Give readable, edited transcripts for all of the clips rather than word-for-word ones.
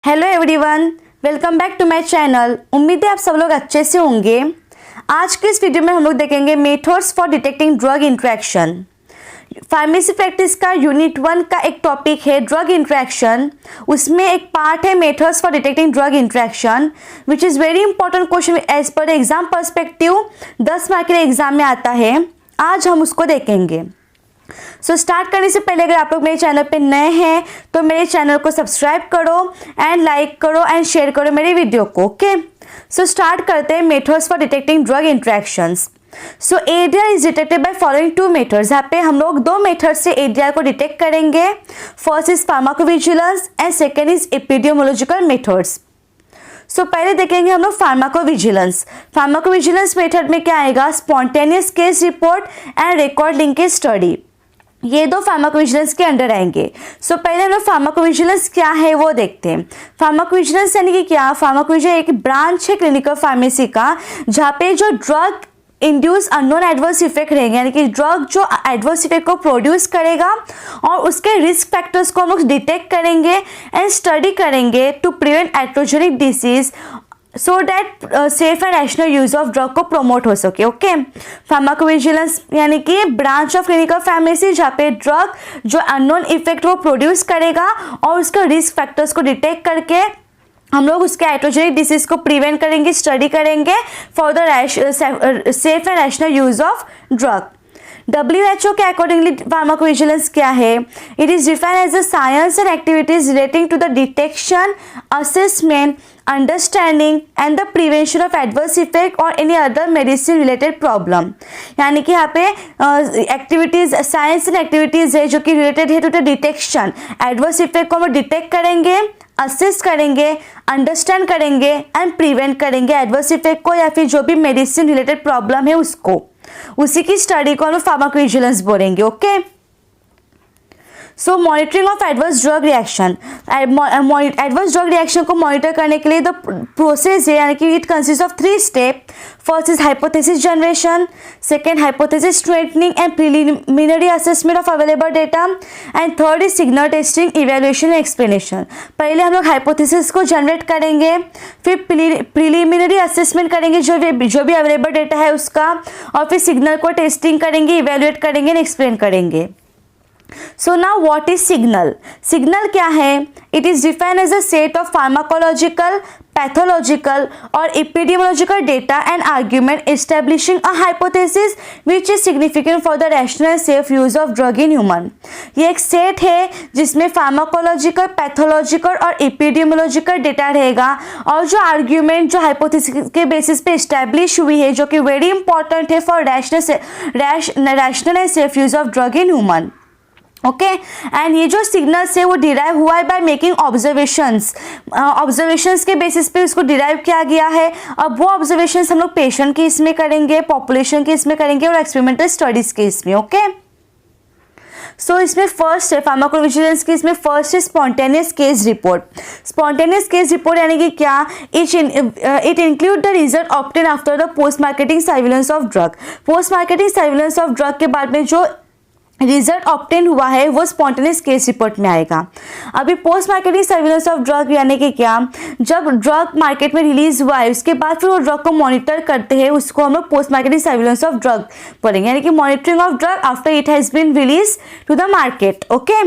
Hello everyone, welcome back to my channel. उम्मीद है आप सब लोग अच्छे से होंगे। आज के इस वीडियो में हम लोग देखेंगे methods for detecting drug interaction. Pharmacy practice का यूनिट 1 का एक टॉपिक है ड्रग इंट्रैक्शन। उसमें एक पार्ट है methods for detecting drug interaction, which is very important question as per exam perspective. 10 mark के एग्जाम में आता है। आज हम उसको देखेंगे। स्टार्ट करने से पहले अगर आप लोग मेरे चैनल पे नए हैं तो मेरे चैनल को सब्सक्राइब करो एंड लाइक करो एंड शेयर करो मेरे वीडियो को। ओके, स्टार्ट करते हैं methods for detecting drug interactions. ADR is detected by following 2 methods. यहाँ पे हम लोग 2 मेथड से ADR को डिटेक्ट करेंगे। First is pharmacovigilance and second is epidemiological methods. पहले देखेंगे हम लोग फार्माकोविजिलेंस। फार्माकोविजिलेंस मेथड में क्या आएगा? Spontaneous case report and record linkage study. ये 2 फार्माकोविजिलेंस के अंडर आएंगे। पहले हम लोग फार्माकोविजिलेंस क्या है वो देखते हैं। फार्माकोविजिलेंस यानी कि क्या? फार्माकोविजिलेंस एक ब्रांच है क्लिनिकल फार्मेसी का, जहाँ पे जो drug induce unknown adverse effect रहेंगे, यानी कि ड्रग जो एडवर्स इफेक्ट को प्रोड्यूस करेगा और उसके रिस्क फैक्टर्स को हम लोग डिटेक्ट करेंगे एंड स्टडी करेंगे to prevent iatrogenic disease so that safe and rational use of drug को प्रमोट हो सके। ओके, फार्माकोविजिलेंस यानी कि ब्रांच ऑफ क्लिनिकल फार्मेसी जहाँ पे ड्रग जो अननोन इफेक्ट वो प्रोड्यूस करेगा और उसका रिस्क फैक्टर्स को डिटेक्ट करके हम लोग उसके एट्रोजेनिक डिसीज को प्रिवेंट करेंगे, स्टडी करेंगे for the safe and rational use of drug. WHO के अकॉर्डिंगली फार्माकोविजिलेंस क्या है? It is defined as a science and activities relating to the detection, assessment, understanding and the prevention of adverse effect और any other medicine related problem. यानी कि यहाँ पे activities, science and activities है जो कि रिलेटेड है to the detection. Adverse effect को हम डिटेक्ट करेंगे, असेस करेंगे, अंडरस्टैंड करेंगे एंड प्रिवेंट करेंगे एडवर्स इफेक्ट को या फिर जो भी मेडिसिन रिलेटेड प्रॉब्लम है उसको, उसी की स्टडी को हम फार्माकोविजिलेंस बोलेंगे। Okay, monitoring of adverse drug reaction. Adverse drug reaction को मॉनिटर करने के लिए द प्रोसेस है, यानी कि it consist of 3 step. First is hypothesis generation, second hypothesis straightening and preliminary assessment of available data and third is signal testing, evaluation and explanation. पहले हम लोग हाइपोथेसिस को जनरेट करेंगे, फिर प्रिलिमिनरी असेसमेंट करेंगे जो भी अवेलेबल डेटा है उसका, और फिर सिग्नल को टेस्टिंग करेंगे, इवेल्युएट करेंगे एंड एक्सप्लेन करेंगे। Now what is signal? Signal क्या है? It is defined as a set of pharmacological, pathological or epidemiological data and argument establishing a hypothesis which is significant for the rational and safe use of drug in human। ये एक set है जिसमें pharmacological, pathological और epidemiological data रहेगा और जो argument जो hypothesis के बेसिस पे इस्टेब्लिश हुई है, जो कि वेरी इंपॉर्टेंट है for rational and safe use of drug in human. Okay, and ये जो सिग्नल्स है वो डिराइव हुआ है बाय मेकिंग ऑब्जर्वेशंस। ऑब्जर्वेशंस के बेसिस पे इसको डिराइव किया गया है। अब वो ऑब्जर्वेशंस हम लोग पेशेंट के इसमें करेंगे, पॉपुलेशन के इसमें करेंगे और एक्सपेरिमेंटल स्टडीज के इसमें। ओके, इसमें फर्स्ट है फार्माकोविजिलेंस की, इसमें फर्स्ट है spontaneous case report. Spontaneous case report यानी कि क्या? It include the result obtain after the post marketing surveillance of drug. Post marketing surveillance of drug के बाद में जो रिजल्ट ऑब्टेन हुआ है वो स्पॉन्टेनियस केस रिपोर्ट में आएगा। अभी post marketing surveillance of drug यानी कि क्या? जब ड्रग मार्केट में रिलीज हुआ है उसके बाद फिर वो ड्रग को मॉनिटर करते हैं, उसको हम लोग post marketing surveillance of drug बोलेंगे, यानी कि monitoring of drug after it has been release to the market. Okay,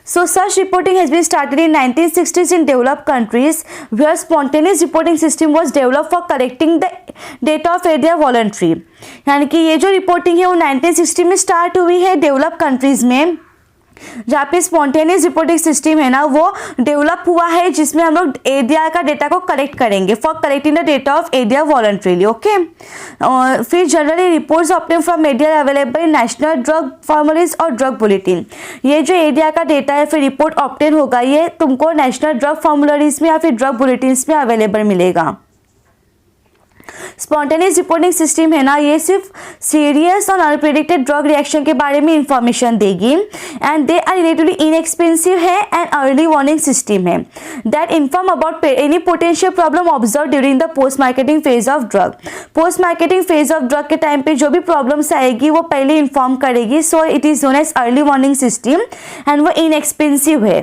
such reporting has been started in 1960s in developed countries where spontaneous reporting system was developed for collecting the data of ADR voluntary। यानी कि ये जो reporting है वो 1960 में start हुई है develop countries में, जहाँ पे स्पॉन्टेनियस रिपोर्टिंग सिस्टम है ना वो डेवलप हुआ है, जिसमें हम लोग ADR का डेटा को कलेक्ट करेंगे for collecting the data of ADR voluntarily. Okay, फिर generally reports obtain from ADR available in national drug formularies और ड्रग बुलेटिन। ये जो ADR का डेटा है फिर रिपोर्ट ऑब्टेन होगा, ये तुमको नेशनल ड्रग फॉर्मुलरीज में या फिर ड्रग बुलेटिन में अवेलेबल मिलेगा। स्पॉन्टेनियस रिपोर्टिंग सिस्टम है ना, ये सिर्फ सीरियस और अनप्रेडिक्टेड ड्रग रिएक्शन के बारे में इंफॉर्मेशन देगी and they are relatively inexpensive है एंड अर्ली वार्निंग सिस्टम है that inform about any potential problem observe during the post marketing phase of drug. Post marketing phase of drug के time पे जो भी प्रॉब्लम्स आएगी वो पहले इन्फॉर्म करेगी, so it is known as early warning system and वो inexpensive है।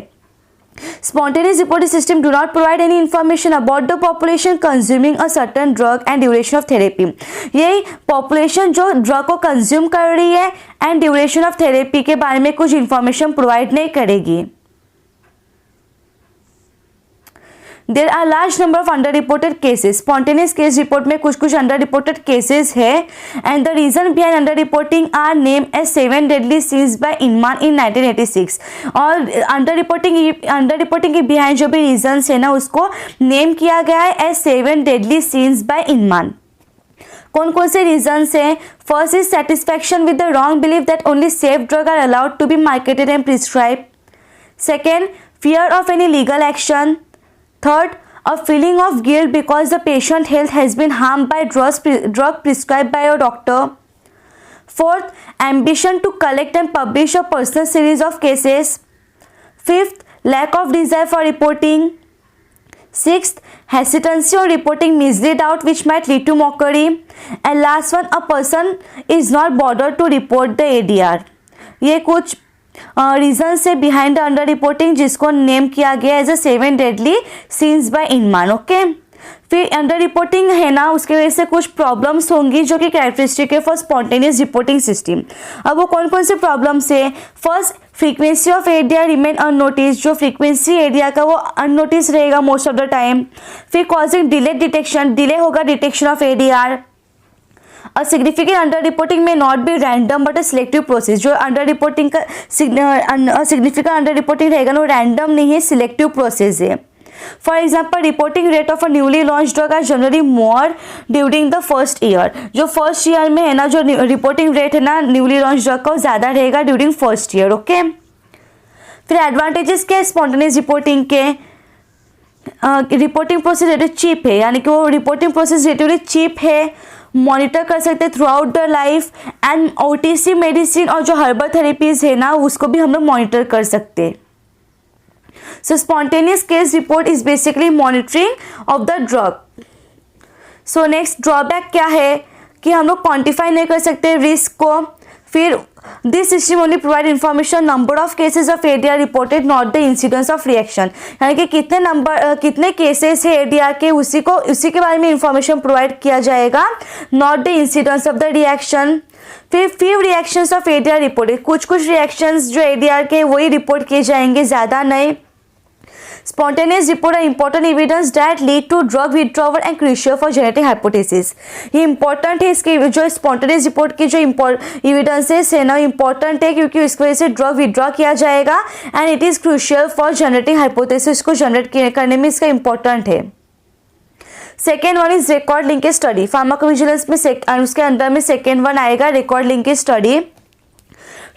Spontaneous reporting system do not provide any information about the population consuming a certain drug and duration of therapy. यही population जो drug को consume कर रही है and duration of therapy के बारे में कुछ information provide नहीं करेगी. There are large number of underreported cases. Spontaneous case report में कुछ underreported cases है and the reason behind underreporting are named as 7 deadly sins by Inman in 1986. और underreporting के behind जो भी reasons है ना उसको name किया गया है as 7 deadly sins by Inman. कौन से reasons हैं? First is satisfaction with the wrong belief that only safe drugs are allowed to be marketed and prescribed. Second, fear of any legal action. Third, a feeling of guilt because the patient health has been harmed by drug prescribed by a doctor. Fourth, ambition to collect and publish a personal series of cases. Fifth, lack of desire for reporting. Sixth, hesitancy on reporting mislead out which might lead to mockery. And last one, a person is not bothered to report the ADR. ये कुछ reason से behind under reporting जिसको name किया गया as a 7 deadly sins by Inman. Okay, फिर under reporting है ना उसके वजह से कुछ प्रॉब्लम्स होंगी जो कि कैरेक्टरिस्टिक है फॉर स्पॉन्टेनियस रिपोर्टिंग सिस्टम. अब वो कौन से प्रॉब्लम्स है? First, frequency of area remain unnoticed. जो फ्रीक्वेंसी एरिया का वो अननोटिस रहेगा मोस्ट ऑफ द टाइम. फिर कॉजिंग डिले डिटेक्शन, डिले होगा detection of ADR. A significant underreporting may not be random but a selective process. जो underreporting का significant underreporting रहेगा ना वो random नहीं है, selective process है. For example, reporting rate of a newly launched drug are generally more during the first year. जो first year में है ना जो reporting rate है ना newly launched drug का वो ज़्यादा रहेगा during first year. ओके, फिर advantages क्या है spontaneous reporting के? रिपोर्टिंग प्रोसेस रेटिव चीप है, यानी कि वो रिपोर्टिंग प्रोसेस रेटिवली चीप है. मॉनिटर कर सकते हैं through out the life. And OTC medicine और जो हर्बल थेरेपीज है ना उसको भी हम लोग मॉनिटर कर सकते हैं. So spontaneous case report is basically monitoring of the drug. So next drawback क्या है कि हम लोग क्वान्टिफाई नहीं कर सकते रिस्क को. फिर this system only provide information number of cases of ADR reported not the incidence of reaction. यानी कि कितने केसेस है एडीआर के उसी के बारे में इंफॉर्मेशन प्रोवाइड किया जाएगा, not the incidence of the reaction. फिर few reactions of ADR reported, कुछ रिएक्शंस जो एडीआर के वही रिपोर्ट किए जाएंगे, ज़्यादा नहीं. Spontaneous report are important evidence that lead to drug withdrawal and crucial for genetic hypothesis. ये important है, इसकी जो spontaneous report की जो evidences है ना important है क्योंकि इसकी वजह से drug withdraw किया जाएगा and it is crucial for genetic hypothesis को generate करने में इसका important है. Second one is record linkage study. Pharmacovigilance में उसके अंदर में सेकेंड वन आएगा record linkage study.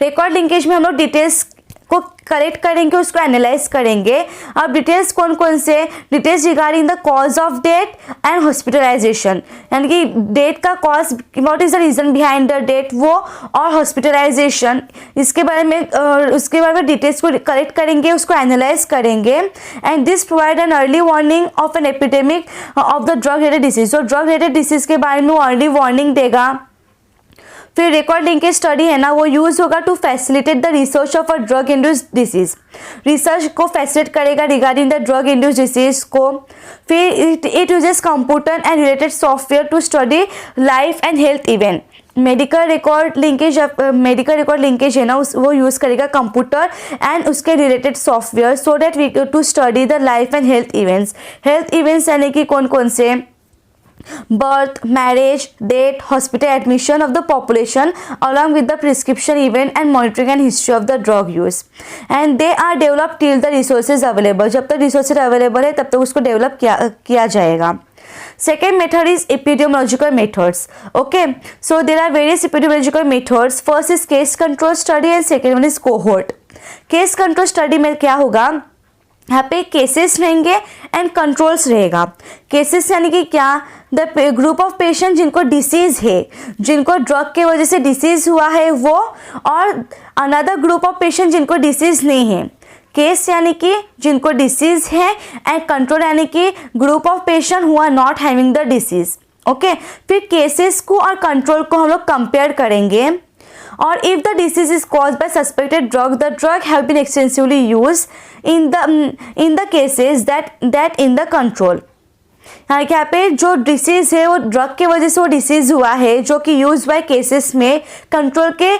Record linkage में हम लोग डिटेल्स को कलेक्ट करेंगे, उसको एनालाइज करेंगे. अब डिटेल्स कौन से? Details regarding the cause of death and hospitalisation, यानी कि डेथ का cause, what is the reason behind the death वो, और हॉस्पिटलाइजेशन, इसके बारे में डिटेल्स को कलेक्ट करेंगे, उसको एनालाइज करेंगे. And this provide an early warning of an epidemic of the drug related disease. तो ड्रग रिलेटेड डिसीज के बारे में वो अर्ली वार्निंग देगा. फिर रिकॉर्ड लिंकेज स्टडी है ना वो यूज होगा to facilitate the research of a drug induced disease. Research को फैसिलिटेट करेगा regarding the drug induced disease को. फिर it uses computer and related software to study life and health event. Medical record linkage है ना वो use करेगा computer and उसके related software so that we to study the life and health events. Health events यानी कि कौन से? birth, marriage, date, hospital admission of the population along with the prescription event and monitoring and history of the drug use. And they are developed till the resources available. जब तक resources available है तब तक उसको develop किया जाएगा. Second method is epidemiological methods. Okay, so there are various epidemiological methods. First is case control study and second one is cohort. Case control study में क्या होगा? यहाँ पे केसेस रहेंगे एंड कंट्रोल्स रहेगा. केसेस यानी कि क्या? द ग्रुप ऑफ पेशेंट जिनको डिसीज है, जिनको ड्रग के वजह से डिसीज हुआ है वो, और अनदर ग्रुप ऑफ पेशेंट जिनको डिसीज नहीं है. केस यानी कि जिनको डिसीज है एंड कंट्रोल यानी कि group of patient who are not having the disease. Okay, फिर केसेस को और कंट्रोल को हम लोग कंपेयर करेंगे or if the disease is caused by suspected drug, the drug have been extensively used in the cases that in the control. यहाँ पे जो डिसीज़ है वो ड्रग के वजह से वो डिसीज़ हुआ है जो कि यूज बाय केसेस में कंट्रोल के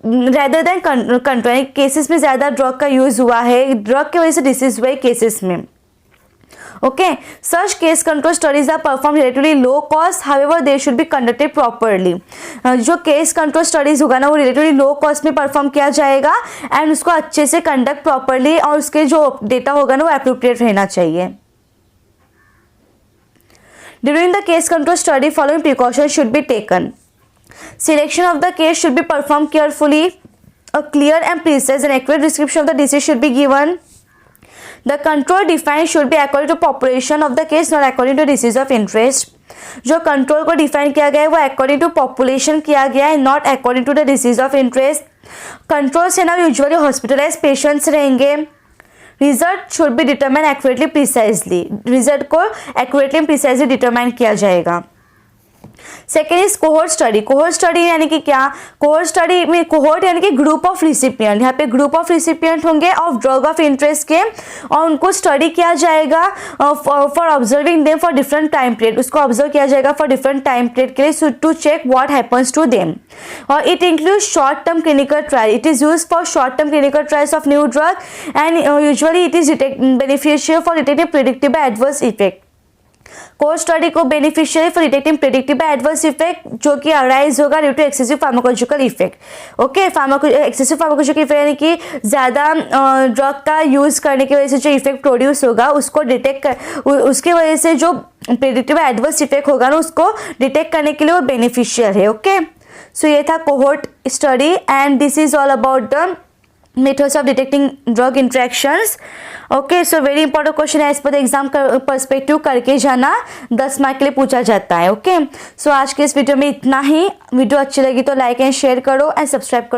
रेदर देन कंट्रोल केसेस में ज़्यादा ड्रग का यूज़ हुआ है, ड्रग की वजह से डिसीज़ हुआ है केसेस में. Okay, such case control studies are performed relatively low cost, however they should be conducted properly. जो केस कंट्रोल स्टडीज होगा ना वो रिलेटिवली लो कॉस्ट में परफॉर्म किया जाएगा एंड उसको अच्छे से कंडक्ट प्रॉपरली और उसके जो डेटा होगा ना वो अप्रोप्रिएट रहना चाहिए. During the case control study, following precautions should be taken. Selection of the case should be performed carefully. A clear and precise and accurate description of the disease should be given. The control defined should be according to population of the case, not according to disease of interest. जो control को define किया गया है वो according to population किया गया है, not according to the disease of interest. Control से ना यूजुअली हॉस्पिटलाइज पेशेंट्स रहेंगे. Result should be determine accurately precisely. Result को एक्यूरेटली प्रिसाइजली डिटरमाइन किया जाएगा. Second is cohort study. Cohort study यानी कि क्या? कोहोर्ट स्टडी में कोहोर्ट यानी कि ग्रुप ऑफ रिसिपिएंट. यहाँ पे ग्रुप ऑफ रिसिपिएंट होंगे ऑफ ड्रग ऑफ इंटरेस्ट के और उनको स्टडी किया जाएगा for observing them for different time period. उसको ऑब्जर्व किया जाएगा फॉर डिफरेंट टाइम पीरियड के लिए to check what happens to them. और it include short term clinical trial. It is use for short term clinical trials of new drug and usually it is beneficial for detecting predictable adverse effect. Cohort study को beneficial for detecting predictable adverse effect जो कि arise होगा due to excessive pharmacological effect. Okay, excessive pharmacological effect यानी कि ज़्यादा drug का use करने की वजह से जो इफेक्ट प्रोड्यूस होगा उसको डिटेक्ट उसके वजह से जो प्रेडिक्टेबल एडवर्स इफेक्ट होगा ना उसको डिटेक्ट करने के लिए वो बेनिफिशियल है. ओके, सो ये था cohort study and this is all about the methods of detecting drug interactions. Okay, so very important question है, एज पर एग्जाम पर्सपेक्टिव करके जाना, 10 मार्क के लिए पूछा जाता है. ओके, सो आज के इस वीडियो में इतना ही. वीडियो अच्छी लगी तो लाइक एंड शेयर करो एंड सब्सक्राइब करो.